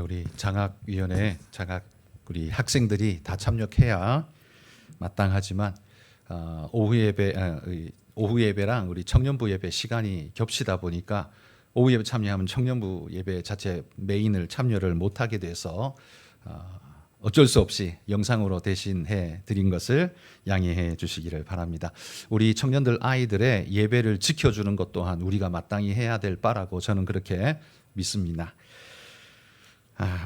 우리 우리 학생들이 다 참여해야 마땅하지만 오후 예배랑 우리 청년부 예배 시간이 겹치다 보니까 오후 예배 참여하면 청년부 예배 자체 메인을 참여를 못하게 돼서 어쩔 수 없이 영상으로 대신해 드린 것을 양해해 주시기를 바랍니다. 우리 청년들 아이들의 예배를 지켜주는 것 또한 우리가 마땅히 해야 될 바라고 저는 그렇게 믿습니다.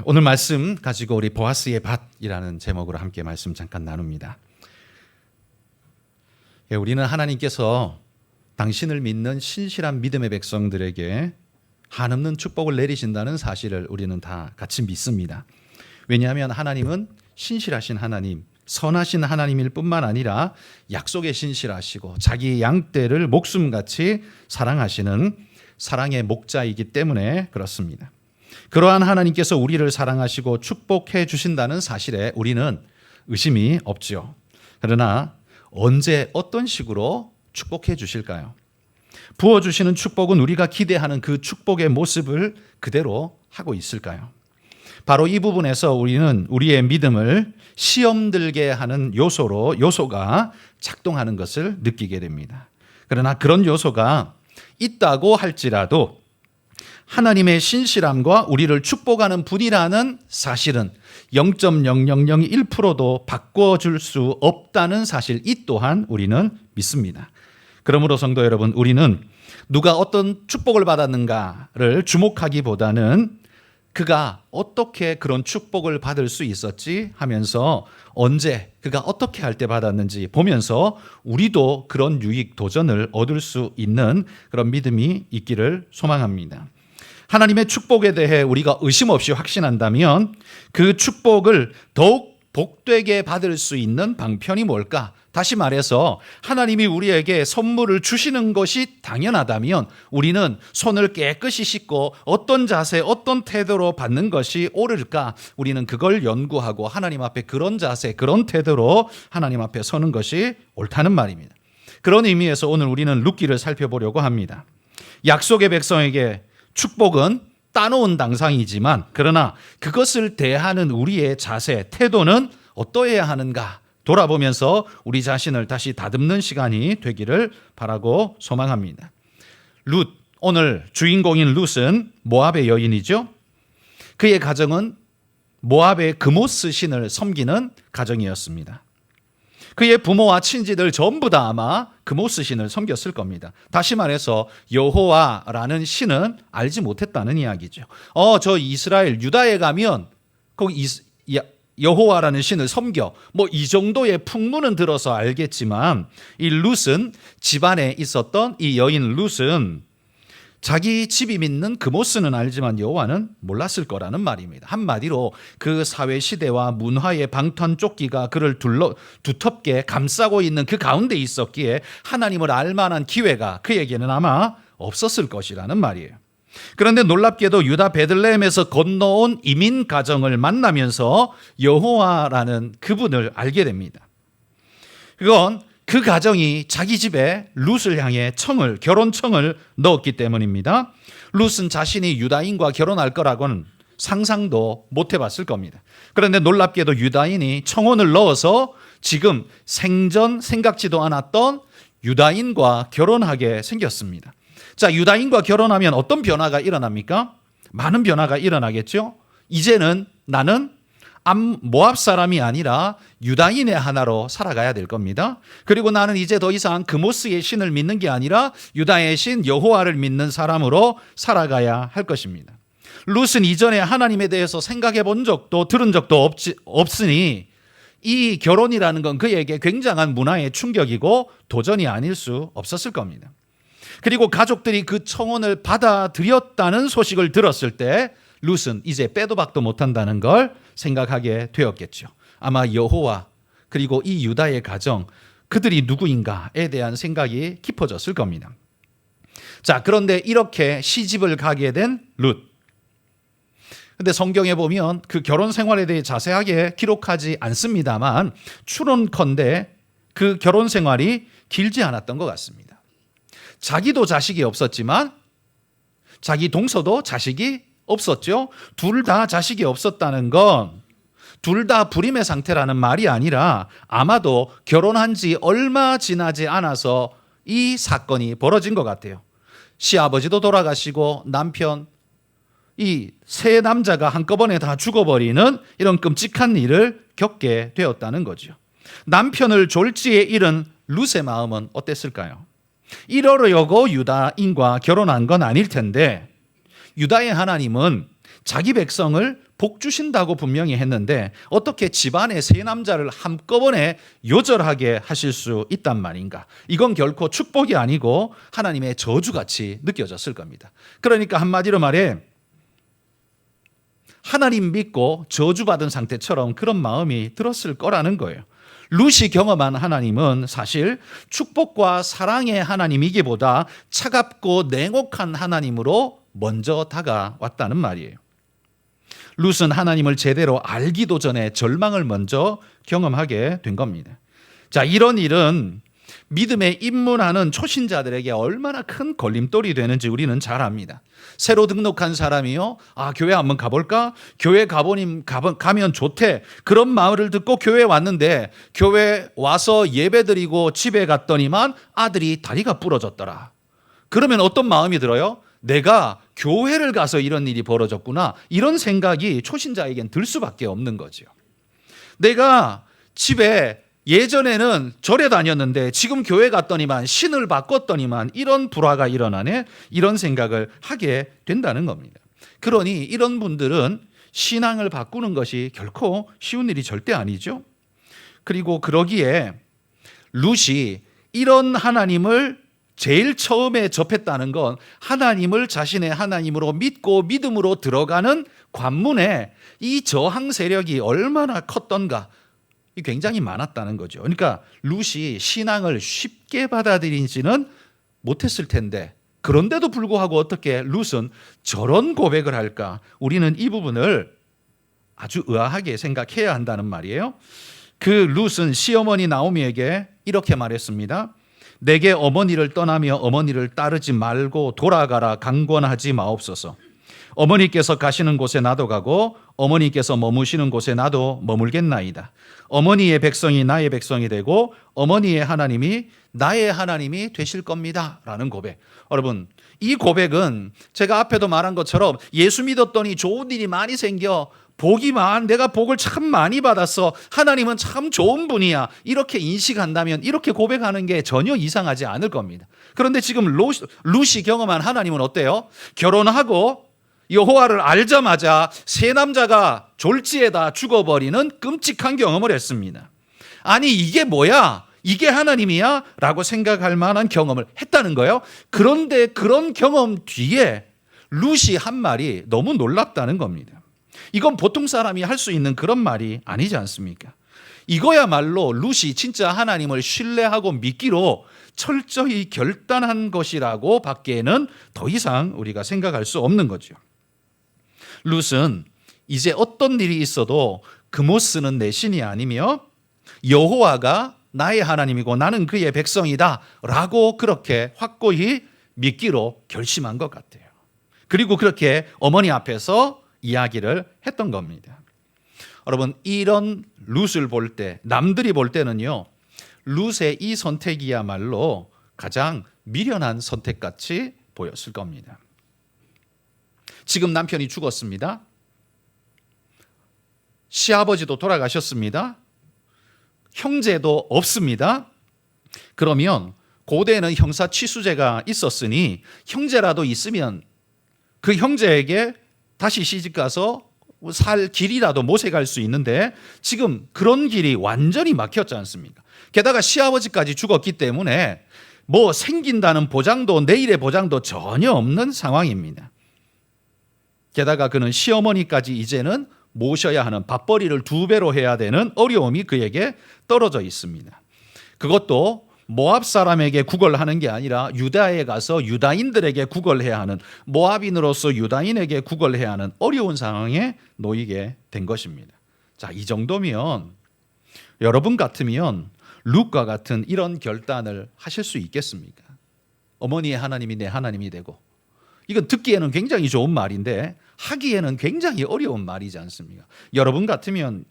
오늘 말씀 가지고 우리 보아스의 밭이라는 제목으로 함께 말씀 잠깐 나눕니다. 우리는 하나님께서 당신을 믿는 신실한 믿음의 백성들에게 한없는 축복을 내리신다는 사실을 우리는 다 같이 믿습니다. 왜냐하면 하나님은 신실하신 하나님, 선하신 하나님일 뿐만 아니라 약속에 신실하시고 자기 양떼를 목숨같이 사랑하시는 사랑의 목자이기 때문에 그렇습니다. 그러한 하나님께서 우리를 사랑하시고 축복해 주신다는 사실에 우리는 의심이 없지요. 그러나 언제 어떤 식으로 축복해 주실까요? 부어주시는 축복은 우리가 기대하는 그 축복의 모습을 그대로 하고 있을까요? 바로 이 부분에서 우리는 우리의 믿음을 시험 들게 하는 요소가 작동하는 것을 느끼게 됩니다. 그러나 그런 요소가 있다고 할지라도 하나님의 신실함과 우리를 축복하는 분이라는 사실은 0.0001%도 바꿔줄 수 없다는 사실, 이 또한 우리는 믿습니다. 그러므로 성도 여러분, 우리는 누가 어떤 축복을 받았는가를 주목하기보다는 그가 어떻게 그런 축복을 받을 수 있었지 하면서 언제 그가 어떻게 할 때 받았는지 보면서 우리도 그런 유익 도전을 얻을 수 있는 그런 믿음이 있기를 소망합니다. 하나님의 축복에 대해 우리가 의심 없이 확신한다면 그 축복을 더욱 복되게 받을 수 있는 방편이 뭘까? 다시 말해서 하나님이 우리에게 선물을 주시는 것이 당연하다면 우리는 손을 깨끗이 씻고 어떤 자세, 어떤 태도로 받는 것이 옳을까? 우리는 그걸 연구하고 하나님 앞에 그런 자세, 그런 태도로 하나님 앞에 서는 것이 옳다는 말입니다. 그런 의미에서 오늘 우리는 룻기를 살펴보려고 합니다. 약속의 백성에게 축복은 따놓은 당상이지만 그러나 그것을 대하는 우리의 자세, 태도는 어떠해야 하는가 돌아보면서 우리 자신을 다시 다듬는 시간이 되기를 바라고 소망합니다. 룻, 오늘 주인공인 룻은 모압의 여인이죠. 그의 가정은 모압의 그모스 신을 섬기는 가정이었습니다. 그의 부모와 친지들 전부 다 아마 그모스 신을 섬겼을 겁니다. 다시 말해서 여호와라는 신은 알지 못했다는 이야기죠. 저 이스라엘 유다에 가면 거기 여호와라는 신을 섬겨. 이 정도의 풍문은 들어서 알겠지만 이 룻은 집안에 있었던 이 여인 룻은 자기 집이 믿는 그모스는 알지만 여호와는 몰랐을 거라는 말입니다. 한마디로 그 사회 시대와 문화의 방탄조끼가 그를 두텁게 감싸고 있는 그 가운데 있었기에 하나님을 알 만한 기회가 그에게는 아마 없었을 것이라는 말이에요. 그런데 놀랍게도 유다 베들레헴에서 건너온 이민 가정을 만나면서 여호와라는 그분을 알게 됩니다. 그건 그 가정이 자기 집에 룻을 향해 결혼 청을 넣었기 때문입니다. 룻은 자신이 유다인과 결혼할 거라고는 상상도 못 해봤을 겁니다. 그런데 놀랍게도 유다인이 청혼을 넣어서 지금 생전 생각지도 않았던 유다인과 결혼하게 생겼습니다. 자, 유다인과 결혼하면 어떤 변화가 일어납니까? 많은 변화가 일어나겠죠. 이제는 나는 모압 사람이 아니라 유다인의 하나로 살아가야 될 겁니다. 그리고 나는 이제 더 이상 그모스의 신을 믿는 게 아니라 유다의 신 여호와를 믿는 사람으로 살아가야 할 것입니다. 룻은 이전에 하나님에 대해서 생각해 본 적도 들은 적도 없으니 이 결혼이라는 건 그에게 굉장한 문화의 충격이고 도전이 아닐 수 없었을 겁니다. 그리고 가족들이 그 청혼을 받아들였다는 소식을 들었을 때 룻은 이제 빼도 박도 못한다는 걸 생각하게 되었겠죠. 아마 여호와 그리고 이 유다의 가정, 그들이 누구인가에 대한 생각이 깊어졌을 겁니다. 자, 그런데 이렇게 시집을 가게 된 룻. 근데 성경에 보면 그 결혼 생활에 대해 자세하게 기록하지 않습니다만 추론컨대 그 결혼 생활이 길지 않았던 것 같습니다. 자기도 자식이 없었지만 자기 동서도 자식이 없었죠. 둘 다 자식이 없었다는 건 둘 다 불임의 상태라는 말이 아니라 아마도 결혼한 지 얼마 지나지 않아서 이 사건이 벌어진 것 같아요. 시아버지도 돌아가시고 남편, 이 세 남자가 한꺼번에 다 죽어버리는 이런 끔찍한 일을 겪게 되었다는 거죠. 남편을 졸지에 잃은 룻의 마음은 어땠을까요? 이러려고 유다인과 결혼한 건 아닐 텐데 유다의 하나님은 자기 백성을 복 주신다고 분명히 했는데 어떻게 집안의 세 남자를 한꺼번에 요절하게 하실 수 있단 말인가? 이건 결코 축복이 아니고 하나님의 저주같이 느껴졌을 겁니다. 그러니까 한마디로 말해 하나님 믿고 저주받은 상태처럼 그런 마음이 들었을 거라는 거예요. 룻이 경험한 하나님은 사실 축복과 사랑의 하나님이기보다 차갑고 냉혹한 하나님으로 먼저 다가왔다는 말이에요. 룻은 하나님을 제대로 알기도 전에 절망을 먼저 경험하게 된 겁니다. 자, 이런 일은 믿음에 입문하는 초신자들에게 얼마나 큰 걸림돌이 되는지 우리는 잘 압니다. 새로 등록한 사람이요, 교회 한번 가볼까? 교회 가면 좋대. 그런 말을 듣고 교회 왔는데 교회 와서 예배드리고 집에 갔더니만 아들이 다리가 부러졌더라. 그러면 어떤 마음이 들어요? 내가 교회를 가서 이런 일이 벌어졌구나. 이런 생각이 초신자에겐 들 수밖에 없는 거죠. 내가 집에 예전에는 절에 다녔는데 지금 교회 갔더니만 신을 바꿨더니만 이런 불화가 일어나네. 이런 생각을 하게 된다는 겁니다. 그러니 이런 분들은 신앙을 바꾸는 것이 결코 쉬운 일이 절대 아니죠. 그리고 그러기에 룻이 이런 하나님을 제일 처음에 접했다는 건 하나님을 자신의 하나님으로 믿고 믿음으로 들어가는 관문에 이 저항 세력이 얼마나 컸던가 굉장히 많았다는 거죠. 그러니까 룻이 신앙을 쉽게 받아들이지는 못했을 텐데 그런데도 불구하고 어떻게 룻은 저런 고백을 할까? 우리는 이 부분을 아주 의아하게 생각해야 한다는 말이에요. 그 룻은 시어머니 나오미에게 이렇게 말했습니다. 내게 어머니를 떠나며 어머니를 따르지 말고 돌아가라 강권하지 마옵소서. 어머니께서 가시는 곳에 나도 가고 어머니께서 머무시는 곳에 나도 머물겠나이다. 어머니의 백성이 나의 백성이 되고 어머니의 하나님이 나의 하나님이 되실 겁니다. 라는 고백. 여러분, 이 고백은 제가 앞에도 말한 것처럼 예수 믿었더니 좋은 일이 많이 생겨 복이만 내가 복을 참 많이 받았어. 하나님은 참 좋은 분이야. 이렇게 인식한다면 이렇게 고백하는 게 전혀 이상하지 않을 겁니다. 그런데 지금 룻이 경험한 하나님은 어때요? 결혼하고 여호와를 알자마자 세 남자가 졸지에다 죽어버리는 끔찍한 경험을 했습니다. 아니 이게 뭐야? 이게 하나님이야? 라고 생각할 만한 경험을 했다는 거예요. 그런데 그런 경험 뒤에 룻이 한 말이 너무 놀랍다는 겁니다. 이건 보통 사람이 할 수 있는 그런 말이 아니지 않습니까? 이거야말로 룻이 진짜 하나님을 신뢰하고 믿기로 철저히 결단한 것이라고 밖에는 더 이상 우리가 생각할 수 없는 거죠. 룻은 이제 어떤 일이 있어도 그모스는 내 신이 아니며 여호와가 나의 하나님이고 나는 그의 백성이다 라고 그렇게 확고히 믿기로 결심한 것 같아요. 그리고 그렇게 어머니 앞에서 이야기를 했던 겁니다. 여러분, 이런 룻을 볼 때, 남들이 볼 때는요, 룻의 이 선택이야말로 가장 미련한 선택같이 보였을 겁니다. 지금 남편이 죽었습니다. 시아버지도 돌아가셨습니다. 형제도 없습니다. 그러면 고대에는 형사 취수제가 있었으니 형제라도 있으면 그 형제에게 다시 시집가서 살 길이라도 모색할 수 있는데 지금 그런 길이 완전히 막혔지 않습니까? 게다가 시아버지까지 죽었기 때문에 뭐 생긴다는 보장도 내일의 보장도 전혀 없는 상황입니다. 게다가 그는 시어머니까지 이제는 모셔야 하는 밥벌이를 2배로 해야 되는 어려움이 그에게 떨어져 있습니다. 그것도 모압 사람에게 구걸하는 게 아니라 유다에 가서 유다인들에게 구걸해야 하는, 모압인으로서 유다인에게 구걸해야 하는 어려운 상황에 놓이게 된 것입니다. 자, 이 정도면 여러분 같으면 룻과 같은 이런 결단을 하실 수 있겠습니까? 어머니의 하나님이 내 하나님이 되고 이건 듣기에는 굉장히 좋은 말인데 하기에는 굉장히 어려운 말이지 않습니까? 여러분 같으면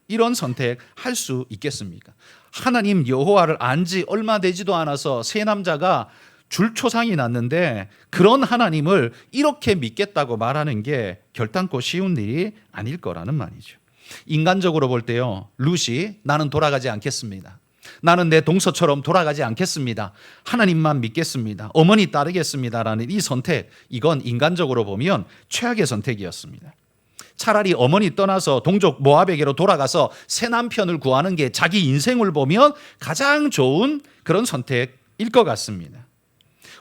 이런 선택할 수 있겠습니까? 하나님 여호와를 안 지 얼마 되지도 않아서 세 남자가 줄초상이 났는데 그런 하나님을 이렇게 믿겠다고 말하는 게 결단코 쉬운 일이 아닐 거라는 말이죠. 인간적으로 볼 때요, 룻이 나는 돌아가지 않겠습니다. 나는 내 동서처럼 돌아가지 않겠습니다. 하나님만 믿겠습니다. 어머니 따르겠습니다라는 이 선택, 이건 인간적으로 보면 최악의 선택이었습니다. 차라리 어머니 떠나서 동족 모압에게로 돌아가서 새 남편을 구하는 게 자기 인생을 보면 가장 좋은 그런 선택일 것 같습니다.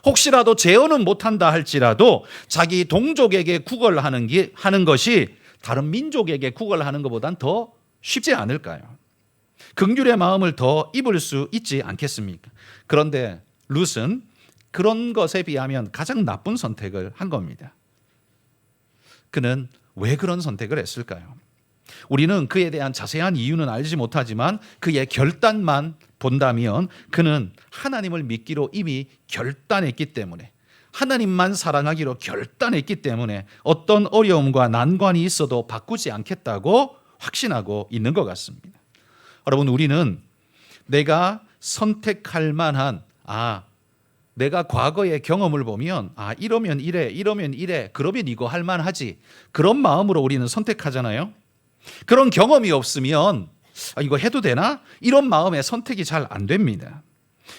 혹시라도 재혼은 못한다 할지라도 자기 동족에게 구걸하는 것이 다른 민족에게 구걸하는 것보단 더 쉽지 않을까요? 긍휼의 마음을 더 입을 수 있지 않겠습니까? 그런데 룻은 그런 것에 비하면 가장 나쁜 선택을 한 겁니다. 그는 왜 그런 선택을 했을까요? 우리는 그에 대한 자세한 이유는 알지 못하지만 그의 결단만 본다면 그는 하나님을 믿기로 이미 결단했기 때문에, 하나님만 사랑하기로 결단했기 때문에 어떤 어려움과 난관이 있어도 바꾸지 않겠다고 확신하고 있는 것 같습니다. 여러분, 우리는 내가 선택할 만한, 내가 과거의 경험을 보면 이러면 이래 그러면 이거 할 만하지, 그런 마음으로 우리는 선택하잖아요. 그런 경험이 없으면 이거 해도 되나? 이런 마음에 선택이 잘 안 됩니다.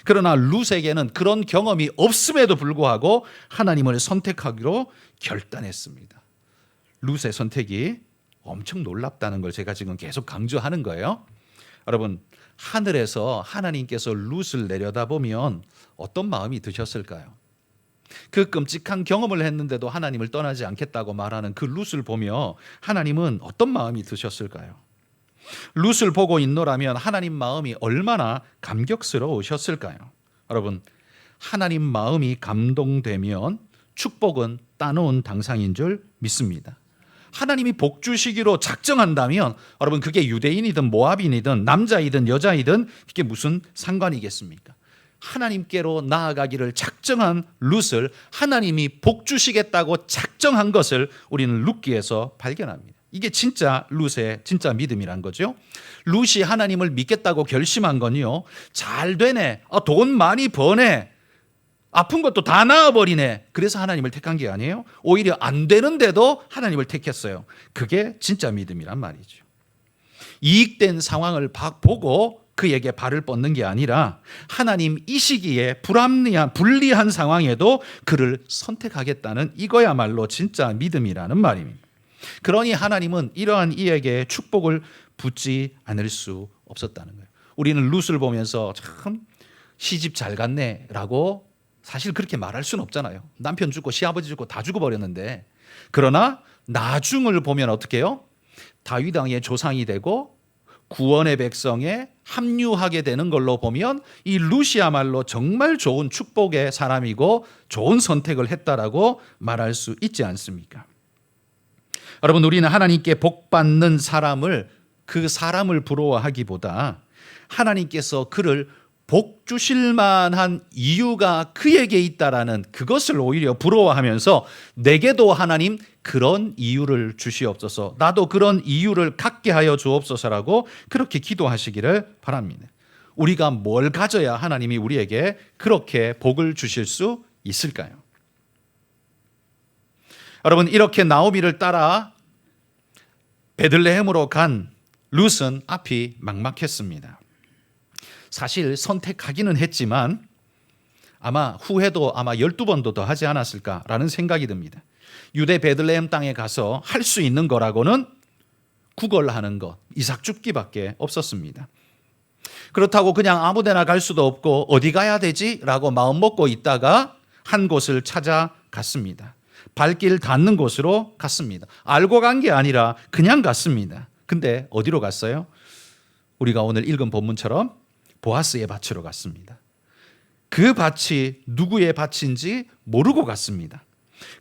그러나 룻에게는 그런 경험이 없음에도 불구하고 하나님을 선택하기로 결단했습니다. 룻의 선택이 엄청 놀랍다는 걸 제가 지금 계속 강조하는 거예요. 여러분, 하늘에서 하나님께서 룻을 내려다보면 어떤 마음이 드셨을까요? 그 끔찍한 경험을 했는데도 하나님을 떠나지 않겠다고 말하는 그 룻을 보며 하나님은 어떤 마음이 드셨을까요? 룻을 보고 있노라면 하나님 마음이 얼마나 감격스러우셨을까요? 여러분, 하나님 마음이 감동되면 축복은 따놓은 당상인 줄 믿습니다. 하나님이 복 주시기로 작정한다면 여러분, 그게 유대인이든 모압인이든 남자이든 여자이든 그게 무슨 상관이겠습니까? 하나님께로 나아가기를 작정한 룻을 하나님이 복 주시겠다고 작정한 것을 우리는 룻기에서 발견합니다. 이게 진짜 룻의 진짜 믿음이란 거죠. 룻이 하나님을 믿겠다고 결심한 건요, 잘 되네, 돈 많이 버네, 아픈 것도 다 나아버리네, 그래서 하나님을 택한 게 아니에요. 오히려 안 되는데도 하나님을 택했어요. 그게 진짜 믿음이란 말이죠. 이익된 상황을 보고 그에게 발을 뻗는 게 아니라 하나님 이 시기에 불리한 상황에도 그를 선택하겠다는, 이거야말로 진짜 믿음이라는 말입니다. 그러니 하나님은 이러한 이에게 축복을 붓지 않을 수 없었다는 거예요. 우리는 룻을 보면서 참 시집 잘 갔네 라고 사실 그렇게 말할 수는 없잖아요. 남편 죽고 시아버지 죽고 다 죽어버렸는데, 그러나 나중을 보면 어떻게 해요? 다윗 왕의 조상이 되고 구원의 백성에 합류하게 되는 걸로 보면 이 룻이야말로 정말 좋은 축복의 사람이고 좋은 선택을 했다라고 말할 수 있지 않습니까? 여러분, 우리는 하나님께 복 받는 그 사람을 부러워하기보다 하나님께서 그를 복 주실 만한 이유가 그에게 있다라는 그것을 오히려 부러워하면서 내게도 하나님 그런 이유를 주시옵소서, 나도 그런 이유를 갖게 하여 주옵소서라고 그렇게 기도하시기를 바랍니다. 우리가 뭘 가져야 하나님이 우리에게 그렇게 복을 주실 수 있을까요? 여러분, 이렇게 나오미를 따라 베들레헴으로 간 룻은 앞이 막막했습니다. 사실 선택하기는 했지만 후회도 아마 12번도 더 하지 않았을까라는 생각이 듭니다. 유대 베들레헴 땅에 가서 할 수 있는 거라고는 구걸하는 것, 이삭 줍기밖에 없었습니다. 그렇다고 그냥 아무 데나 갈 수도 없고 어디 가야 되지? 라고 마음 먹고 있다가 한 곳을 찾아갔습니다. 발길 닿는 곳으로 갔습니다. 알고 간 게 아니라 그냥 갔습니다. 근데 어디로 갔어요? 우리가 오늘 읽은 본문처럼 보아스의 밭으로 갔습니다. 그 밭이 누구의 밭인지 모르고 갔습니다.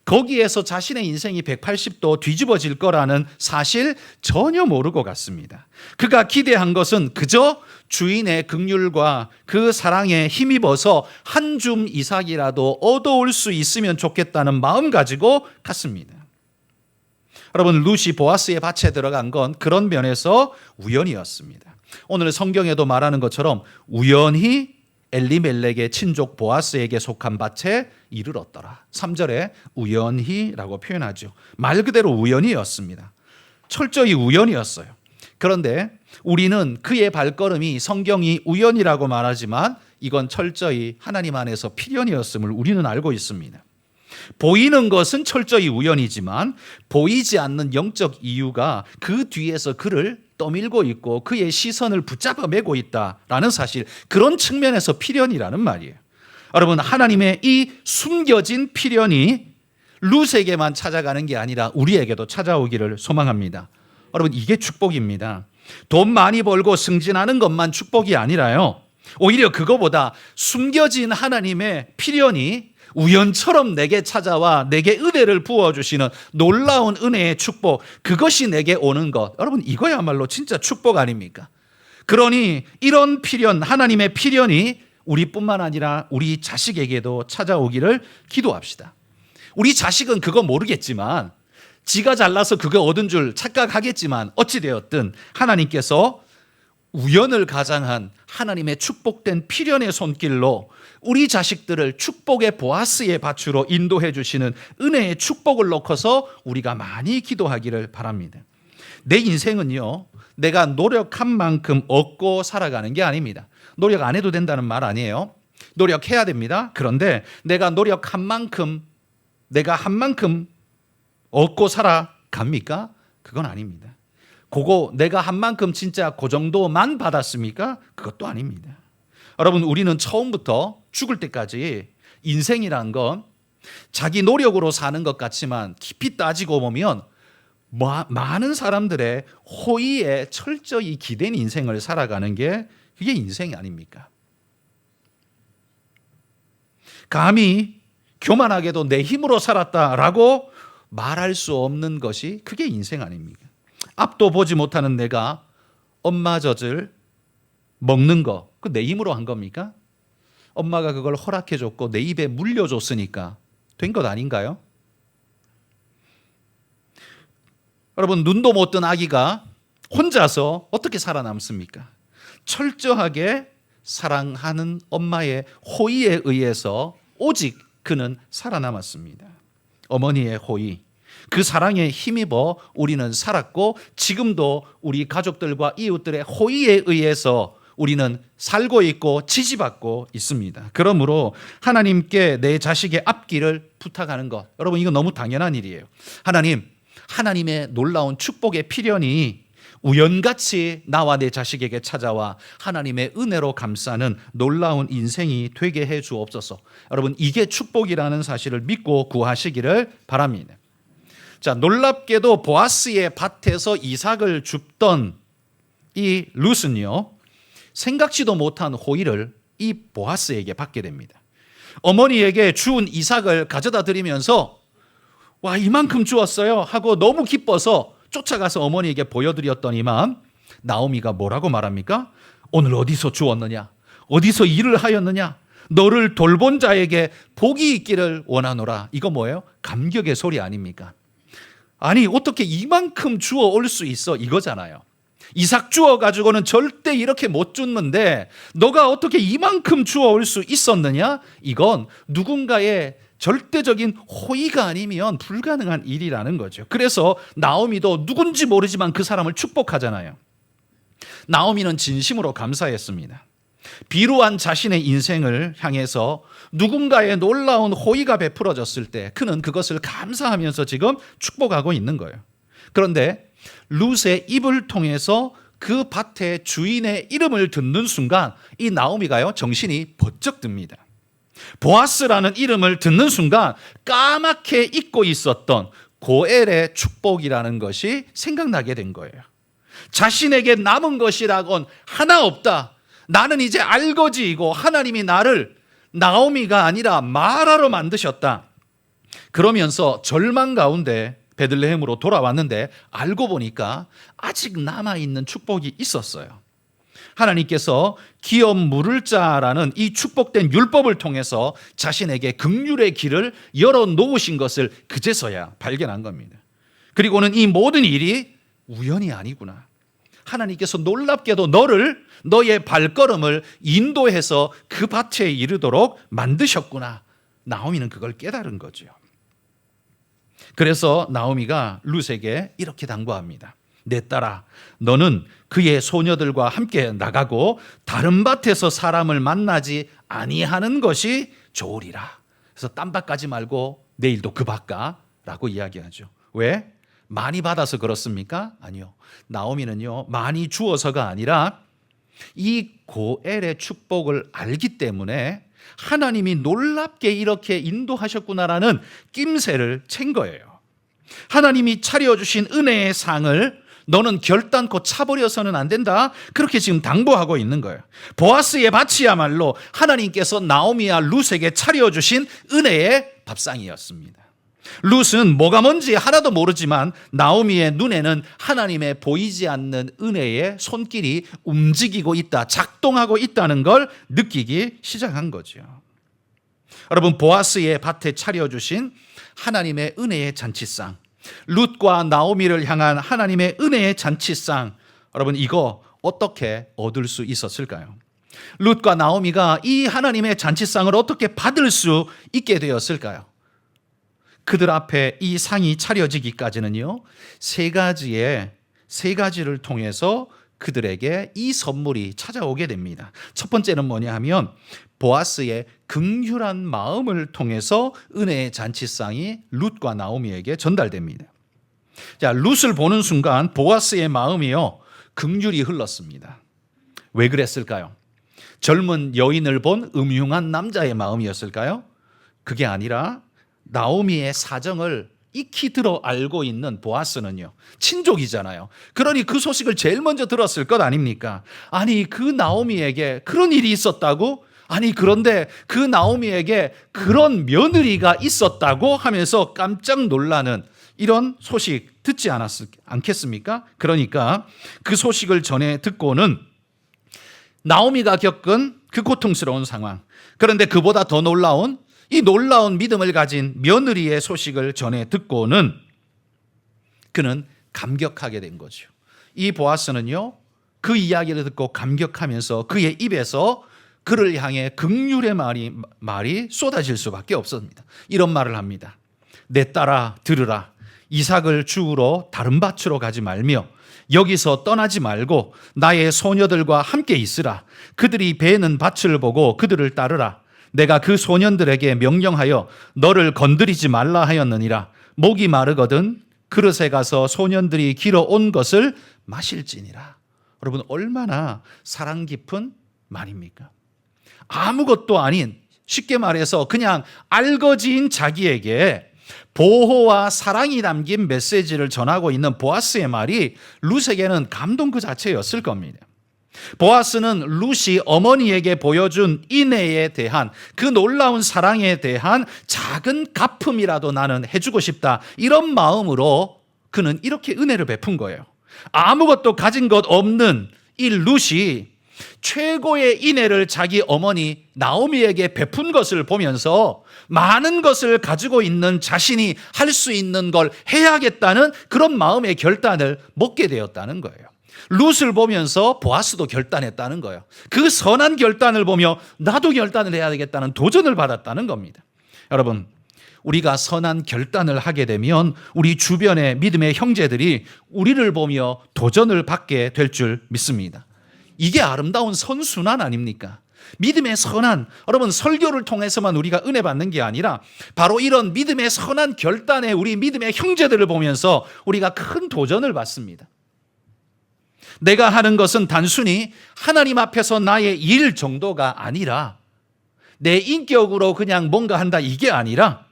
거기에서 자신의 인생이 180도 뒤집어질 거라는 사실 전혀 모르고 갔습니다. 그가 기대한 것은 그저 주인의 긍휼과 그 사랑에 힘입어서 한 줌 이삭이라도 얻어올 수 있으면 좋겠다는 마음 가지고 갔습니다. 여러분, 룻이 보아스의 밭에 들어간 건 그런 면에서 우연이었습니다. 오늘 성경에도 말하는 것처럼 우연히 엘리멜렉의 친족 보아스에게 속한 밭에 이를 얻더라. 3절에 우연히라고 표현하죠. 말 그대로 우연이었습니다. 철저히 우연이었어요. 그런데 우리는 그의 발걸음이 성경이 우연이라고 말하지만 이건 철저히 하나님 안에서 필연이었음을 우리는 알고 있습니다. 보이는 것은 철저히 우연이지만 보이지 않는 영적 이유가 그 뒤에서 그를 떠밀고 있고 그의 시선을 붙잡아 매고 있다라는 사실, 그런 측면에서 필연이라는 말이에요. 여러분, 하나님의 이 숨겨진 필연이 룻에게만 찾아가는 게 아니라 우리에게도 찾아오기를 소망합니다. 여러분, 이게 축복입니다. 돈 많이 벌고 승진하는 것만 축복이 아니라요, 오히려 그거보다 숨겨진 하나님의 필연이 우연처럼 내게 찾아와 내게 은혜를 부어주시는 놀라운 은혜의 축복, 그것이 내게 오는 것, 여러분 이거야말로 진짜 축복 아닙니까? 그러니 이런 필연, 하나님의 필연이 우리뿐만 아니라 우리 자식에게도 찾아오기를 기도합시다. 우리 자식은 그거 모르겠지만, 지가 잘나서 그거 얻은 줄 착각하겠지만, 어찌되었든 하나님께서 우연을 가장한 하나님의 축복된 필연의 손길로 우리 자식들을 축복의 보아스의 밭으로 인도해 주시는 은혜의 축복을 놓고서 우리가 많이 기도하기를 바랍니다. 내 인생은요, 내가 노력한 만큼 얻고 살아가는 게 아닙니다. 노력 안 해도 된다는 말 아니에요. 노력해야 됩니다. 그런데 내가 노력한 만큼, 내가 한 만큼 얻고 살아갑니까? 그건 아닙니다. 그거 내가 한 만큼 진짜 그 정도만 받았습니까? 그것도 아닙니다. 여러분, 우리는 처음부터 죽을 때까지 인생이란 건 자기 노력으로 사는 것 같지만 깊이 따지고 보면 많은 사람들의 호의에 철저히 기댄 인생을 살아가는 게 그게 인생이 아닙니까? 감히 교만하게도 내 힘으로 살았다라고 말할 수 없는 것이 그게 인생 아닙니까? 앞도 보지 못하는 내가 엄마 젖을 먹는 거, 그 내 힘으로 한 겁니까? 엄마가 그걸 허락해 줬고 내 입에 물려줬으니까 된 것 아닌가요? 여러분, 눈도 못 뜬 아기가 혼자서 어떻게 살아남습니까? 철저하게 사랑하는 엄마의 호의에 의해서 오직 그는 살아남았습니다. 어머니의 호의, 그 사랑에 힘입어 우리는 살았고, 지금도 우리 가족들과 이웃들의 호의에 의해서 우리는 살고 있고 지지받고 있습니다. 그러므로 하나님께 내 자식의 앞길을 부탁하는 것, 여러분 이거 너무 당연한 일이에요. 하나님의 놀라운 축복의 필연이 우연같이 나와 내 자식에게 찾아와 하나님의 은혜로 감싸는 놀라운 인생이 되게 해 주옵소서. 여러분, 이게 축복이라는 사실을 믿고 구하시기를 바랍니다. 자, 놀랍게도 보아스의 밭에서 이삭을 줍던 이 룻은요, 생각지도 못한 호의를 이 보아스에게 받게 됩니다. 어머니에게 주운 이삭을 가져다 드리면서 와, 이만큼 주었어요 하고 너무 기뻐서 쫓아가서 어머니에게 보여드렸더니만 나오미가 뭐라고 말합니까? 오늘 어디서 주었느냐? 어디서 일을 하였느냐? 너를 돌본 자에게 복이 있기를 원하노라. 이거 뭐예요? 감격의 소리 아닙니까? 아니, 어떻게 이만큼 주워 올 수 있어? 이거잖아요. 이삭 주워 가지고는 절대 이렇게 못 줍는데 너가 어떻게 이만큼 주워 올 수 있었느냐? 이건 누군가의 절대적인 호의가 아니면 불가능한 일이라는 거죠. 그래서 나오미도 누군지 모르지만 그 사람을 축복하잖아요. 나오미는 진심으로 감사했습니다. 비루한 자신의 인생을 향해서 누군가의 놀라운 호의가 베풀어졌을 때 그는 그것을 감사하면서 지금 축복하고 있는 거예요. 그런데 룻의 입을 통해서 그 밭의 주인의 이름을 듣는 순간 이 나오미가요, 정신이 번쩍 듭니다. 보아스라는 이름을 듣는 순간 까맣게 잊고 있었던 고엘의 축복이라는 것이 생각나게 된 거예요. 자신에게 남은 것이라곤 하나 없다. 나는 이제 알거지이고 하나님이 나를 나오미가 아니라 마라로 만드셨다. 그러면서 절망 가운데 베들레헴으로 돌아왔는데 알고 보니까 아직 남아있는 축복이 있었어요. 하나님께서 기업 물을 자라는 이 축복된 율법을 통해서 자신에게 긍휼의 길을 열어놓으신 것을 그제서야 발견한 겁니다. 그리고는 이 모든 일이 우연이 아니구나. 하나님께서 놀랍게도 너의 발걸음을 인도해서 그 밭에 이르도록 만드셨구나. 나오미는 그걸 깨달은 거죠. 그래서 나오미가 룻에게 이렇게 당부합니다. 내 딸아, 너는 그의 소녀들과 함께 나가고 다른 밭에서 사람을 만나지 아니하는 것이 좋으리라. 그래서 딴 밭 가지 말고 내일도 그 밭 가라고 이야기하죠. 왜? 많이 받아서 그렇습니까? 아니요. 나오미는요, 많이 주어서가 아니라 이 고엘의 축복을 알기 때문에 하나님이 놀랍게 이렇게 인도하셨구나라는 낌새를 챈 거예요. 하나님이 차려주신 은혜의 상을 너는 결단코 차버려서는 안 된다. 그렇게 지금 당부하고 있는 거예요. 보아스의 밭이야말로 하나님께서 나오미와 룻에게 차려주신 은혜의 밥상이었습니다. 룻은 뭐가 뭔지 하나도 모르지만 나오미의 눈에는 하나님의 보이지 않는 은혜의 손길이 움직이고 있다, 작동하고 있다는 걸 느끼기 시작한 거죠. 여러분, 보아스의 밭에 차려주신 하나님의 은혜의 잔치상, 룻과 나오미를 향한 하나님의 은혜의 잔치상, 여러분 이거 어떻게 얻을 수 있었을까요? 룻과 나오미가 이 하나님의 잔치상을 어떻게 받을 수 있게 되었을까요? 그들 앞에 이 상이 차려지기까지는요, 세 가지를 통해서 그들에게 이 선물이 찾아오게 됩니다. 첫 번째는 뭐냐 하면 보아스의 긍휼한 마음을 통해서 은혜의 잔치상이 룻과 나오미에게 전달됩니다. 자, 룻을 보는 순간 보아스의 마음이요, 긍휼이 흘렀습니다. 왜 그랬을까요? 젊은 여인을 본 음흉한 남자의 마음이었을까요? 그게 아니라 나오미의 사정을 익히 들어 알고 있는 보아스는요, 친족이잖아요. 그러니 그 소식을 제일 먼저 들었을 것 아닙니까? 아니, 그 나오미에게 그런 일이 있었다고? 아니, 그런데 그 나오미에게 그런 며느리가 있었다고 하면서 깜짝 놀라는 이런 소식 듣지 않겠습니까? 그러니까 그 소식을 전해 듣고는 나오미가 겪은 그 고통스러운 상황, 그런데 그보다 더 놀라운 이 놀라운 믿음을 가진 며느리의 소식을 전해 듣고는 그는 감격하게 된 거죠. 이 보아스는요, 그 이야기를 듣고 감격하면서 그의 입에서 그를 향해 긍휼의 말이 쏟아질 수밖에 없습니다. 이런 말을 합니다. 내 딸아, 들으라. 이삭을 주우러 다른 밭으로 가지 말며 여기서 떠나지 말고 나의 소녀들과 함께 있으라. 그들이 베는 밭을 보고 그들을 따르라. 내가 그 소년들에게 명령하여 너를 건드리지 말라 하였느니라. 목이 마르거든 그릇에 가서 소년들이 길어온 것을 마실지니라. 여러분, 얼마나 사랑 깊은 말입니까? 아무것도 아닌, 쉽게 말해서 그냥 알거지인 자기에게 보호와 사랑이 담긴 메시지를 전하고 있는 보아스의 말이 룻에게는 감동 그 자체였을 겁니다. 보아스는 룻이 어머니에게 보여준 인애에 대한, 그 놀라운 사랑에 대한 작은 갚음이라도 나는 해주고 싶다, 이런 마음으로 그는 이렇게 은혜를 베푼 거예요. 아무것도 가진 것 없는 이 룻이 최고의 인애를 자기 어머니 나오미에게 베푼 것을 보면서 많은 것을 가지고 있는 자신이 할 수 있는 걸 해야겠다는 그런 마음의 결단을 먹게 되었다는 거예요. 룻을 보면서 보아스도 결단했다는 거예요. 그 선한 결단을 보며 나도 결단을 해야 되겠다는 도전을 받았다는 겁니다. 여러분, 우리가 선한 결단을 하게 되면 우리 주변의 믿음의 형제들이 우리를 보며 도전을 받게 될 줄 믿습니다. 이게 아름다운 선순환 아닙니까? 믿음의 선한, 여러분, 설교를 통해서만 우리가 은혜 받는 게 아니라 바로 이런 믿음의 선한 결단에 우리 믿음의 형제들을 보면서 우리가 큰 도전을 받습니다. 내가 하는 것은 단순히 하나님 앞에서 나의 일 정도가 아니라 내 인격으로 그냥 뭔가 한다, 이게 아니라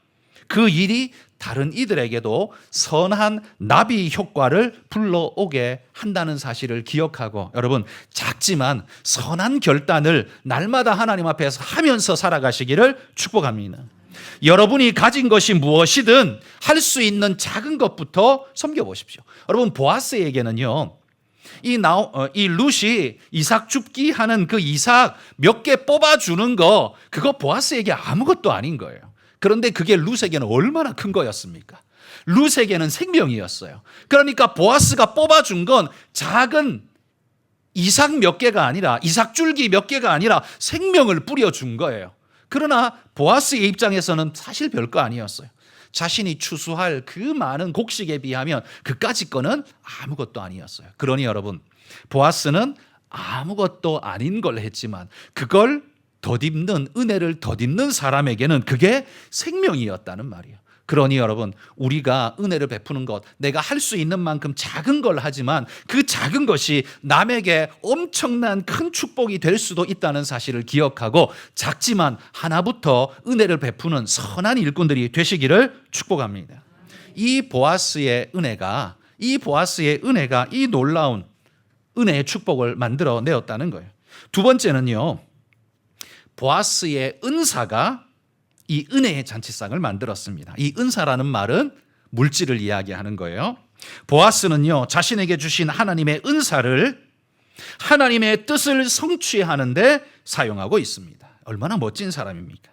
그 일이 다른 이들에게도 선한 나비 효과를 불러오게 한다는 사실을 기억하고, 여러분, 작지만 선한 결단을 날마다 하나님 앞에서 하면서 살아가시기를 축복합니다. 여러분이 가진 것이 무엇이든 할 수 있는 작은 것부터 섬겨보십시오. 여러분, 보아스에게는요, 이 룻이 이삭 줍기 하는 그 이삭 몇 개 뽑아주는 거, 그거 보아스에게 아무것도 아닌 거예요. 그런데 그게 룻에게는 얼마나 큰 거였습니까? 룻에게는 생명이었어요. 그러니까 보아스가 뽑아준 건 작은 이삭 몇 개가 아니라, 이삭 줄기 몇 개가 아니라 생명을 뿌려준 거예요. 그러나 보아스의 입장에서는 사실 별거 아니었어요. 자신이 추수할 그 많은 곡식에 비하면 그까짓 거는 아무것도 아니었어요. 그러니 여러분, 보아스는 아무것도 아닌 걸 했지만 그걸 덧입는, 은혜를 덧입는 사람에게는 그게 생명이었다는 말이에요. 그러니 여러분, 우리가 은혜를 베푸는 것, 내가 할 수 있는 만큼 작은 걸 하지만 그 작은 것이 남에게 엄청난 큰 축복이 될 수도 있다는 사실을 기억하고 작지만 하나부터 은혜를 베푸는 선한 일꾼들이 되시기를 축복합니다. 이 보아스의 은혜가 이 놀라운 은혜의 축복을 만들어 내었다는 거예요. 두 번째는요, 보아스의 은사가 이 은혜의 잔치상을 만들었습니다. 이 은사라는 말은 물질을 이야기하는 거예요. 보아스는요, 자신에게 주신 하나님의 은사를 하나님의 뜻을 성취하는 데 사용하고 있습니다. 얼마나 멋진 사람입니까?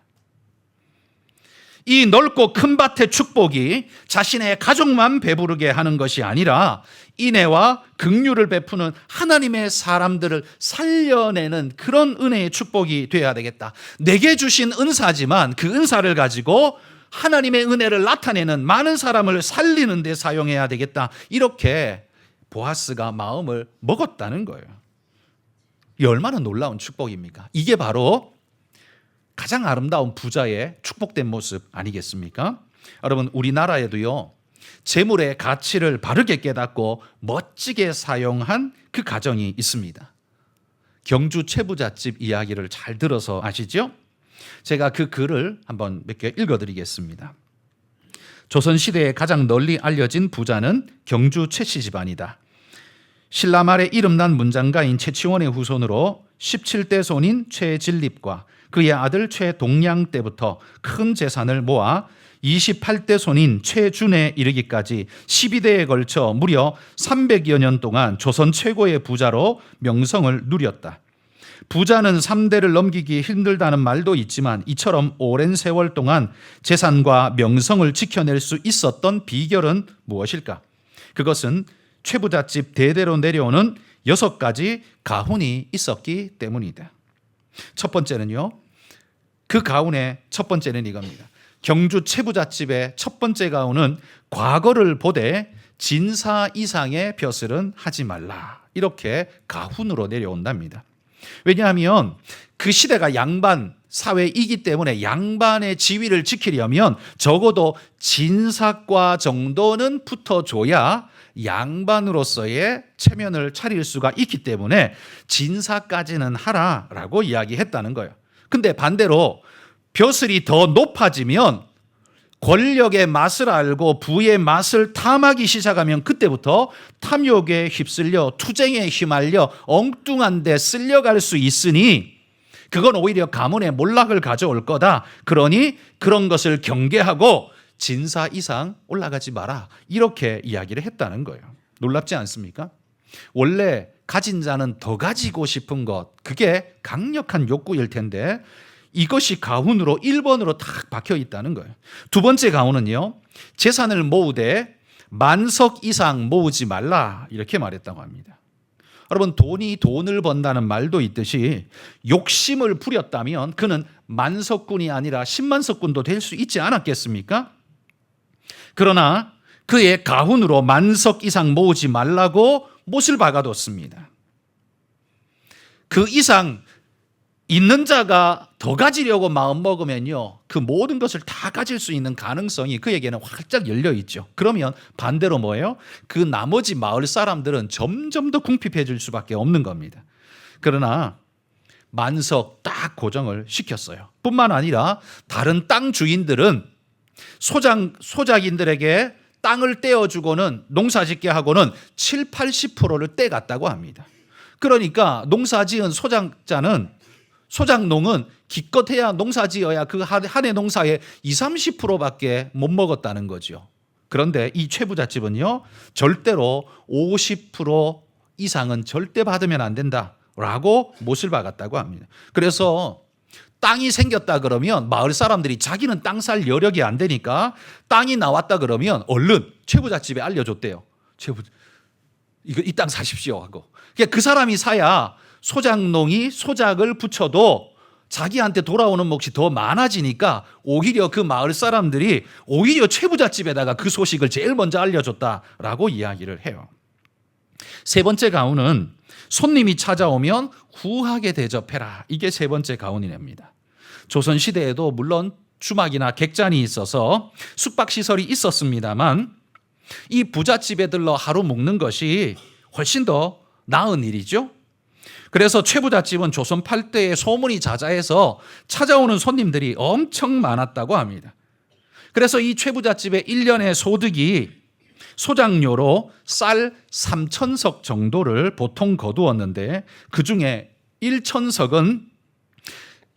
이 넓고 큰 밭의 축복이 자신의 가족만 배부르게 하는 것이 아니라 인애와 긍휼을 베푸는 하나님의 사람들을 살려내는 그런 은혜의 축복이 되어야 되겠다. 내게 주신 은사지만 그 은사를 가지고 하나님의 은혜를 나타내는 많은 사람을 살리는 데 사용해야 되겠다. 이렇게 보아스가 마음을 먹었다는 거예요. 이 얼마나 놀라운 축복입니까? 이게 바로 가장 아름다운 부자의 축복된 모습 아니겠습니까? 여러분, 우리나라에도요, 재물의 가치를 바르게 깨닫고 멋지게 사용한 그 가정이 있습니다. 경주 최부잣집 이야기를 잘 들어서 아시죠? 제가 그 글을 한번 몇 개 읽어드리겠습니다. 조선시대에 가장 널리 알려진 부자는 경주 최씨 집안이다. 신라 말에 이름난 문장가인 최치원의 후손으로 17대 손인 최진립과 그의 아들 최동량 때부터 큰 재산을 모아 28대 손인 최준에 이르기까지 12대에 걸쳐 무려 300여 년 동안 조선 최고의 부자로 명성을 누렸다. 부자는 3대를 넘기기 힘들다는 말도 있지만 이처럼 오랜 세월 동안 재산과 명성을 지켜낼 수 있었던 비결은 무엇일까? 그것은 최부잣집 대대로 내려오는 6가지 가훈이 있었기 때문이다. 첫 번째는요, 그 가훈의 첫 번째는 이겁니다. 경주 최부잣집의 첫 번째 가훈은 과거를 보되 진사 이상의 벼슬은 하지 말라. 이렇게 가훈으로 내려온답니다. 왜냐하면 그 시대가 양반 사회이기 때문에 양반의 지위를 지키려면 적어도 진사과 정도는 붙어줘야 양반으로서의 체면을 차릴 수가 있기 때문에 진사까지는 하라라고 이야기했다는 거예요. 근데 반대로 벼슬이 더 높아지면 권력의 맛을 알고 부의 맛을 탐하기 시작하면 그때부터 탐욕에 휩쓸려 투쟁에 휘말려 엉뚱한 데 쓸려갈 수 있으니 그건 오히려 가문의 몰락을 가져올 거다. 그러니 그런 것을 경계하고 진사 이상 올라가지 마라. 이렇게 이야기를 했다는 거예요. 놀랍지 않습니까? 원래 가진 자는 더 가지고 싶은 것, 그게 강력한 욕구일 텐데 이것이 가훈으로 1번으로 탁 박혀 있다는 거예요. 두 번째 가훈은요, 재산을 모으되 만석 이상 모으지 말라 이렇게 말했다고 합니다. 여러분, 돈이 돈을 번다는 말도 있듯이 욕심을 부렸다면 그는 만석군이 아니라 10만석군도 될 수 있지 않았겠습니까? 그러나 그의 가훈으로 만석 이상 모으지 말라고 못을 박아뒀습니다. 그 이상 있는 자가 더 가지려고 마음먹으면요, 그 모든 것을 다 가질 수 있는 가능성이 그에게는 활짝 열려 있죠. 그러면 반대로 뭐예요? 그 나머지 마을 사람들은 점점 더 궁핍해질 수밖에 없는 겁니다. 그러나 만석 딱 고정을 시켰어요. 뿐만 아니라 다른 땅 주인들은 소작인들에게 땅을 떼어주고는 농사짓게 하고는 7~80%를 떼갔다고 합니다. 그러니까 농사지은 소작자는 소작농은 기껏해야 농사지어야 그 한 해 농사의 20-30%밖에 못 먹었다는 거죠. 그런데 이 최부잣집은요, 절대로 50% 이상은 절대 받으면 안 된다라고 못을 박았다고 합니다. 그래서 땅이 생겼다 그러면 마을 사람들이 자기는 땅 살 여력이 안 되니까 땅이 나왔다 그러면 얼른 최부잣집에 알려줬대요. 이 땅 사십시오 하고. 그러니까 그 사람이 사야 소작농이 소작을 붙여도 자기한테 돌아오는 몫이 더 많아지니까 오히려 그 마을 사람들이 오히려 최부잣집에다가 그 소식을 제일 먼저 알려줬다라고 이야기를 해요. 세 번째 가훈은 손님이 찾아오면 후하게 대접해라. 이게 세 번째 가훈이랍니다. 조선시대에도 물론 주막이나 객잔이 있어서 숙박시설이 있었습니다만 이 부잣집에 들러 하루 묵는 것이 훨씬 더 나은 일이죠. 그래서 최부잣집은 조선 8대에 소문이 자자해서 찾아오는 손님들이 엄청 많았다고 합니다. 그래서 이 최부잣집의 1년의 소득이 소작료로 쌀 3,000석 정도를 보통 거두었는데 그중에 1,000석은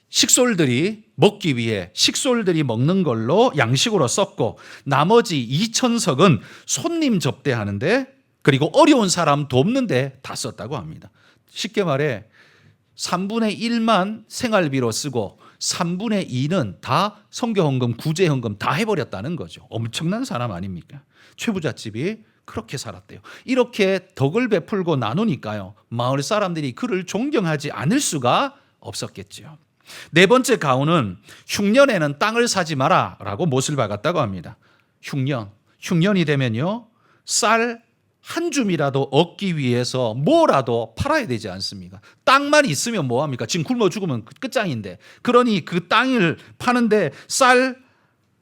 식솔들이 먹기 위해 식솔들이 먹는 걸로 양식으로 썼고 나머지 2,000석은 손님 접대하는데 그리고 어려운 사람 돕는데 다 썼다고 합니다. 쉽게 말해 3분의 1만 생활비로 쓰고 3분의 2는 다 선교헌금, 구제헌금 다 해버렸다는 거죠. 엄청난 사람 아닙니까? 최부잣집이 그렇게 살았대요. 이렇게 덕을 베풀고 나누니까요, 마을 사람들이 그를 존경하지 않을 수가 없었겠죠. 네 번째 가훈은 흉년에는 땅을 사지 마라 라고 못을 박았다고 합니다. 흉년이 되면요, 쌀 한 줌이라도 얻기 위해서 뭐라도 팔아야 되지 않습니까? 땅만 있으면 뭐합니까? 지금 굶어 죽으면 끝장인데. 그러니 그 땅을 파는데 쌀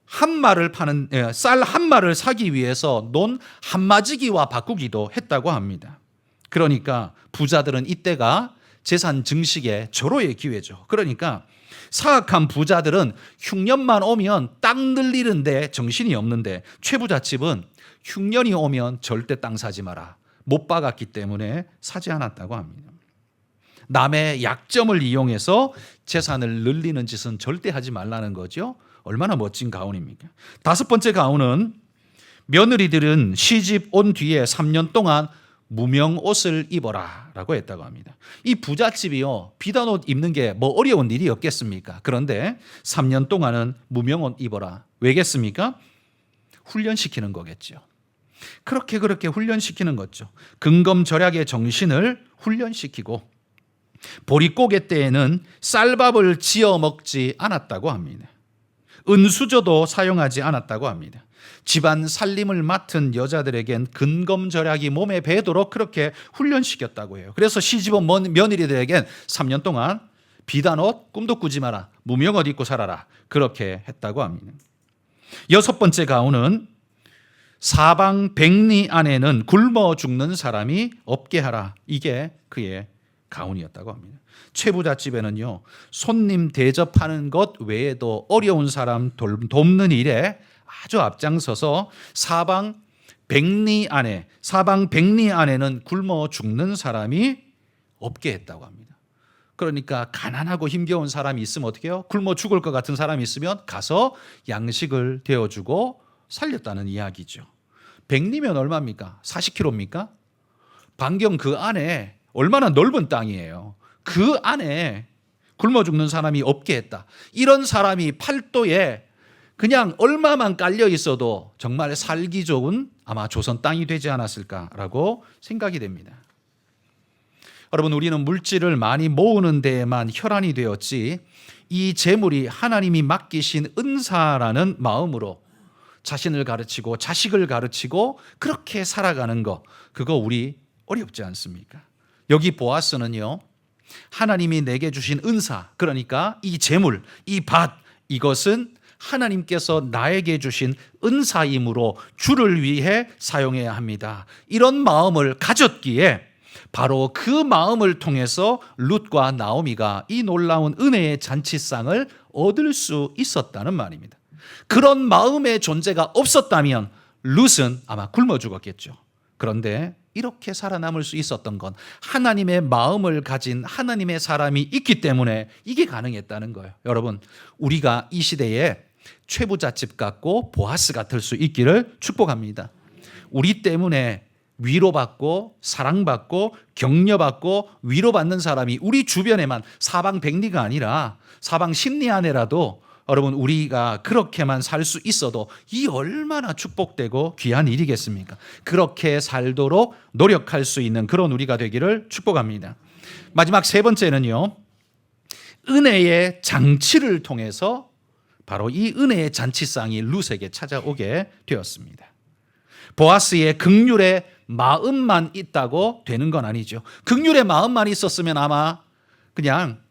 한 마를 사기 위해서 논 한마지기와 바꾸기도 했다고 합니다. 그러니까 부자들은 이때가 재산 증식의 절호의 기회죠. 그러니까 사악한 부자들은 흉년만 오면 땅 늘리는데 정신이 없는데 최부잣집은 흉년이 오면 절대 땅 사지 마라. 못 박았기 때문에 사지 않았다고 합니다. 남의 약점을 이용해서 재산을 늘리는 짓은 절대 하지 말라는 거죠. 얼마나 멋진 가훈입니까? 다섯 번째 가훈은 며느리들은 시집 온 뒤에 3년 동안 무명옷을 입어라 라고 했다고 합니다. 이 부잣집이요, 비단 옷 입는 게 뭐 어려운 일이었겠습니까? 그런데 3년 동안은 무명옷 입어라. 왜겠습니까? 훈련시키는 거겠죠. 그렇게 훈련시키는 거죠. 근검절약의 정신을 훈련시키고 보릿고개 때에는 쌀밥을 지어 먹지 않았다고 합니다. 은수저도 사용하지 않았다고 합니다. 집안 살림을 맡은 여자들에겐 근검절약이 몸에 배도록 그렇게 훈련시켰다고 해요. 그래서 시집 온 며느리들에겐 3년 동안 비단옷 꿈도 꾸지 마라. 무명옷 입고 살아라. 그렇게 했다고 합니다. 여섯 번째 가훈은 사방 백리 안에는 굶어 죽는 사람이 없게 하라. 이게 그의 가훈이었다고 합니다. 최부잣집에는요, 손님 대접하는 것 외에도 어려운 사람 돕는 일에 아주 앞장서서 사방 백리 안에는 굶어 죽는 사람이 없게 했다고 합니다. 그러니까 가난하고 힘겨운 사람이 있으면 어떻게 해요? 굶어 죽을 것 같은 사람이 있으면 가서 양식을 데워주고 살렸다는 이야기죠. 백리면 얼마입니까? 40km입니까? 반경 그 안에 얼마나 넓은 땅이에요. 그 안에 굶어 죽는 사람이 없게 했다. 이런 사람이 팔도에 그냥 얼마만 깔려 있어도 정말 살기 좋은 아마 조선 땅이 되지 않았을까라고 생각이 됩니다. 여러분, 우리는 물질을 많이 모으는 데에만 혈안이 되었지 이 재물이 하나님이 맡기신 은사라는 마음으로 자신을 가르치고 자식을 가르치고 그렇게 살아가는 거, 그거 우리 어렵지 않습니까? 여기 보아스는요, 하나님이 내게 주신 은사, 그러니까 이 재물, 이 밭, 이것은 하나님께서 나에게 주신 은사이므로 주를 위해 사용해야 합니다. 이런 마음을 가졌기에 바로 그 마음을 통해서 룻과 나오미가 이 놀라운 은혜의 잔치상을 얻을 수 있었다는 말입니다. 그런 마음의 존재가 없었다면 룻은 아마 굶어 죽었겠죠. 그런데 이렇게 살아남을 수 있었던 건 하나님의 마음을 가진 하나님의 사람이 있기 때문에 이게 가능했다는 거예요. 여러분, 우리가 이 시대에 최부잣집 같고 보아스 같을 수 있기를 축복합니다. 우리 때문에 위로받고 사랑받고 격려받고 위로받는 사람이 우리 주변에만 사방백리가 아니라 사방십리 안에라도 여러분 우리가 그렇게만 살 수 있어도 이 얼마나 축복되고 귀한 일이겠습니까? 그렇게 살도록 노력할 수 있는 그런 우리가 되기를 축복합니다. 마지막 세 번째는요, 은혜의 장치를 통해서 바로 이 은혜의 잔치상이 룻에게 찾아오게 되었습니다. 보아스의 긍휼의 마음만 있다고 되는 건 아니죠. 긍휼의 마음만 있었으면 아마 그냥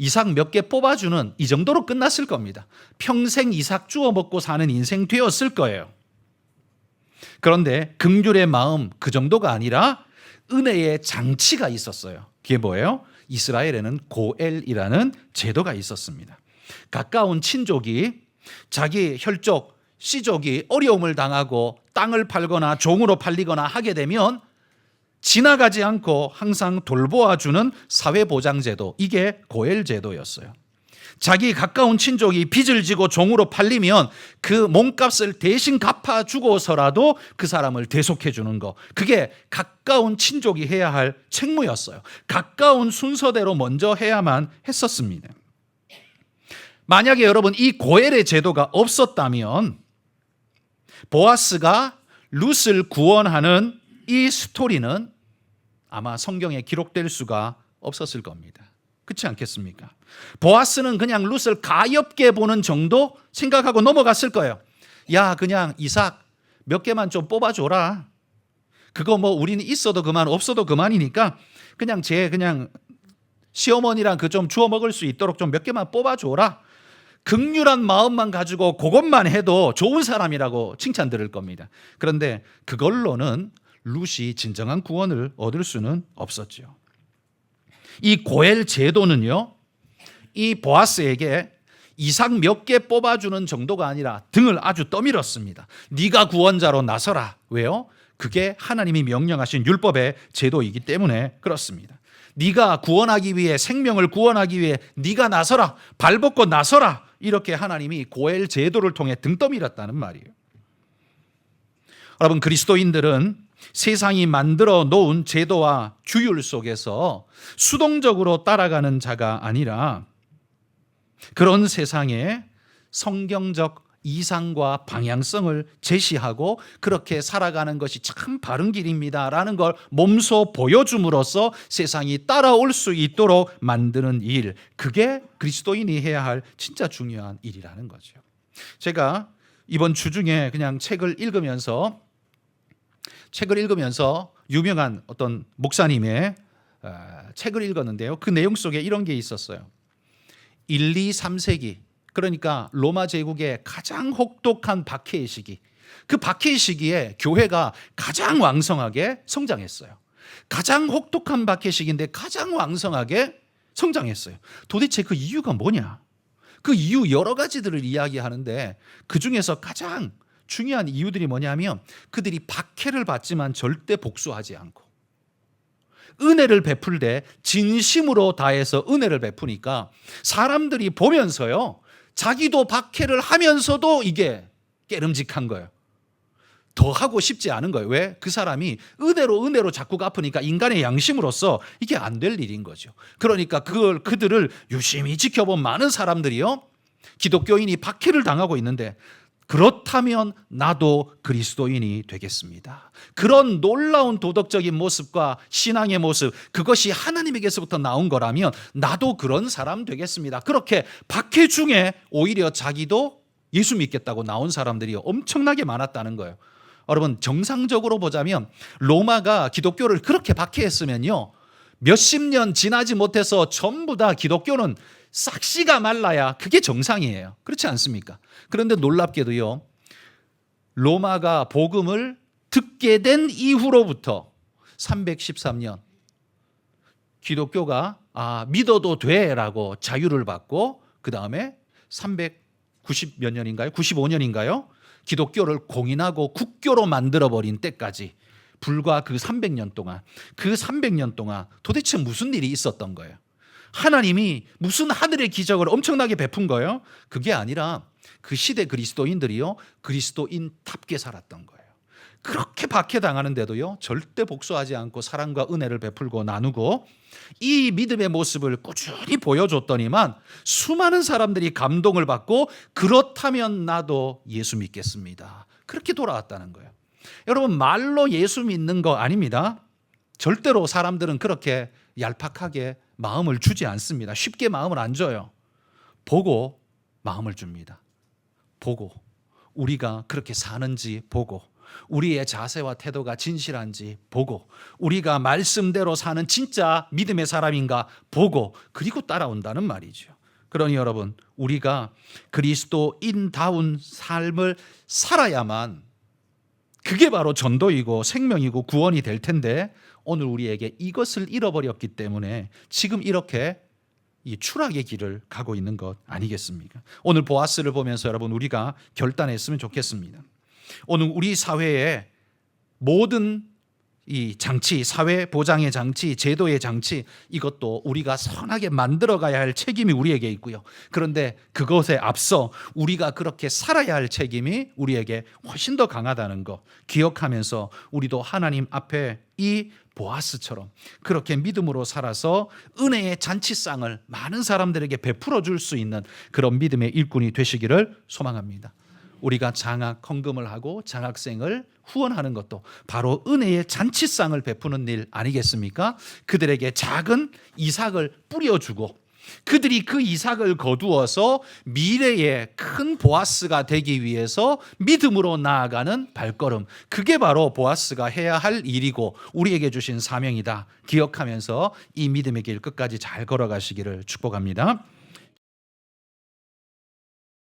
이삭 몇 개 뽑아주는 이 정도로 끝났을 겁니다. 평생 이삭 주워 먹고 사는 인생 되었을 거예요. 그런데 긍휼의 마음 그 정도가 아니라 은혜의 장치가 있었어요. 그게 뭐예요? 이스라엘에는 고엘이라는 제도가 있었습니다. 가까운 친족이 자기 혈족, 씨족이 어려움을 당하고 땅을 팔거나 종으로 팔리거나 하게 되면 지나가지 않고 항상 돌보아주는 사회보장제도, 이게 고엘제도였어요. 자기 가까운 친족이 빚을 지고 종으로 팔리면 그 몸값을 대신 갚아주고서라도 그 사람을 대속해 주는 거, 그게 가까운 친족이 해야 할 책무였어요. 가까운 순서대로 먼저 해야만 했었습니다. 만약에 여러분 이 고엘의 제도가 없었다면 보아스가 룻을 구원하는 이 스토리는 아마 성경에 기록될 수가 없었을 겁니다. 그렇지 않겠습니까? 보아스는 그냥 룻을 가엾게 보는 정도 생각하고 넘어갔을 거예요. 야, 그냥 이삭 몇 개만 좀 뽑아줘라. 그거 뭐 우리는 있어도 그만 없어도 그만이니까 그냥 그냥 시어머니랑 그 좀 주워 먹을 수 있도록 좀 몇 개만 뽑아줘라. 긍휼한 마음만 가지고 그것만 해도 좋은 사람이라고 칭찬 들을 겁니다. 그런데 그걸로는 룻이 진정한 구원을 얻을 수는 없었죠. 이 고엘 제도는요, 이 보아스에게 이삭 몇 개 뽑아주는 정도가 아니라 등을 아주 떠밀었습니다. 네가 구원자로 나서라. 왜요? 그게 하나님이 명령하신 율법의 제도이기 때문에 그렇습니다. 네가 구원하기 위해, 생명을 구원하기 위해 네가 나서라. 발벗고 나서라. 이렇게 하나님이 고엘 제도를 통해 등 떠밀었다는 말이에요. 여러분, 그리스도인들은 세상이 만들어 놓은 제도와 규율 속에서 수동적으로 따라가는 자가 아니라 그런 세상에 성경적 이상과 방향성을 제시하고 그렇게 살아가는 것이 참 바른 길입니다라는 걸 몸소 보여줌으로써 세상이 따라올 수 있도록 만드는 일, 그게 그리스도인이 해야 할 진짜 중요한 일이라는 거죠. 제가 이번 주 중에 그냥 책을 읽으면서 유명한 어떤 목사님의 책을 읽었는데요. 그 내용 속에 이런 게 있었어요. 1, 2, 3세기, 그러니까 로마 제국의 가장 혹독한 박해의 시기, 그 박해의 시기에 교회가 가장 왕성하게 성장했어요. 가장 혹독한 박해 시기인데 가장 왕성하게 성장했어요. 도대체 그 이유가 뭐냐? 그 이유 여러 가지들을 이야기하는데 그중에서 가장 중요한 이유들이 뭐냐면 그들이 박해를 받지만 절대 복수하지 않고 은혜를 베풀 때 진심으로 다해서 은혜를 베푸니까 사람들이 보면서요, 자기도 박해를 하면서도 이게 깨름직한 거예요. 더 하고 싶지 않은 거예요. 왜? 그 사람이 은혜로 자꾸 갚으니까 인간의 양심으로서 이게 안 될 일인 거죠. 그러니까 그들을 유심히 지켜본 많은 사람들이요, 기독교인이 박해를 당하고 있는데 그렇다면 나도 그리스도인이 되겠습니다. 그런 놀라운 도덕적인 모습과 신앙의 모습, 그것이 하나님에게서부터 나온 거라면 나도 그런 사람 되겠습니다. 그렇게 박해 중에 오히려 자기도 예수 믿겠다고 나온 사람들이 엄청나게 많았다는 거예요. 여러분, 정상적으로 보자면 로마가 기독교를 그렇게 박해했으면요, 몇십 년 지나지 못해서 전부 다 기독교는 싹시가 말라야 그게 정상이에요. 그렇지 않습니까? 그런데 놀랍게도요, 로마가 복음을 듣게 된 이후로부터 313년 기독교가 믿어도 돼라고 자유를 받고 그 다음에 390몇 년인가요? 95년인가요? 기독교를 공인하고 국교로 만들어버린 때까지 불과 그 300년 동안 도대체 무슨 일이 있었던 거예요? 하나님이 무슨 하늘의 기적을 엄청나게 베푼 거예요? 그게 아니라 그 시대 그리스도인들이요, 그리스도인답게 살았던 거예요. 그렇게 박해당하는데도요, 절대 복수하지 않고 사랑과 은혜를 베풀고 나누고 이 믿음의 모습을 꾸준히 보여줬더니만 수많은 사람들이 감동을 받고 그렇다면 나도 예수 믿겠습니다. 그렇게 돌아왔다는 거예요. 여러분, 말로 예수 믿는 거 아닙니다. 절대로 사람들은 그렇게 얄팍하게 마음을 주지 않습니다. 쉽게 마음을 안 줘요. 보고 마음을 줍니다. 보고 우리가 그렇게 사는지 보고 우리의 자세와 태도가 진실한지 보고 우리가 말씀대로 사는 진짜 믿음의 사람인가 보고 그리고 따라온다는 말이죠. 그러니 여러분, 우리가 그리스도인다운 삶을 살아야만 그게 바로 전도이고 생명이고 구원이 될 텐데 오늘 우리에게 이것을 잃어버렸기 때문에 지금 이렇게 이 추락의 길을 가고 있는 것 아니겠습니까? 오늘 보아스를 보면서 여러분 우리가 결단했으면 좋겠습니다. 오늘 우리 사회의 모든 이 장치, 사회 보장의 장치, 제도의 장치, 이것도 우리가 선하게 만들어가야 할 책임이 우리에게 있고요. 그런데 그것에 앞서 우리가 그렇게 살아야 할 책임이 우리에게 훨씬 더 강하다는 것 기억하면서 우리도 하나님 앞에 이 보아스처럼 그렇게 믿음으로 살아서 은혜의 잔치상을 많은 사람들에게 베풀어 줄 수 있는 그런 믿음의 일꾼이 되시기를 소망합니다. 우리가 장학 헌금을 하고 장학생을 후원하는 것도 바로 은혜의 잔치상을 베푸는 일 아니겠습니까? 그들에게 작은 이삭을 뿌려주고 그들이 그 이삭을 거두어서 미래의 큰 보아스가 되기 위해서 믿음으로 나아가는 발걸음, 그게 바로 보아스가 해야 할 일이고 우리에게 주신 사명이다 기억하면서 이 믿음의 길 끝까지 잘 걸어가시기를 축복합니다.